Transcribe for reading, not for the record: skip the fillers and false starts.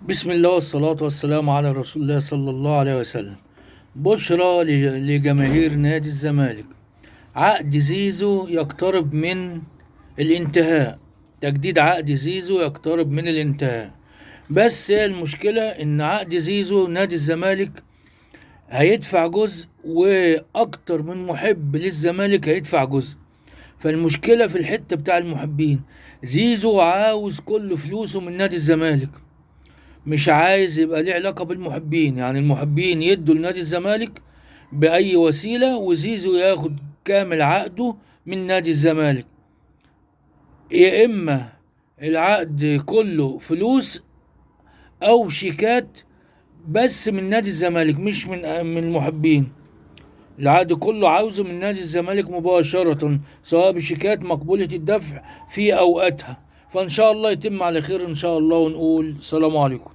بسم الله والصلاة والسلام على رسول الله صلى الله عليه وسلم. بشرى لجماهير نادي الزمالك. عقد زيزو يقترب من الانتهاء. تجديد عقد زيزو يقترب من الانتهاء. بس هي المشكلة ان عقد زيزو نادي الزمالك هيدفع جزء، واكتر من محب للزمالك هيدفع جزء. فالمشكلة في الحتة بتاع المحبين. زيزو عاوز كل فلوسه من نادي الزمالك، مش عايز يبقى ليه علاقة بالمحبين. يعني المحبين يدوا لنادي الزمالك بأي وسيلة، وزيزو ياخد كامل عقده من نادي الزمالك. يا إما العقد كله فلوس أو شيكات بس من نادي الزمالك، مش من المحبين. العقد كله عاوزه من نادي الزمالك مباشرة، سواء بشيكات مقبولة الدفع في أوقاتها. فإن شاء الله يتم على خير إن شاء الله، ونقول سلام عليكم.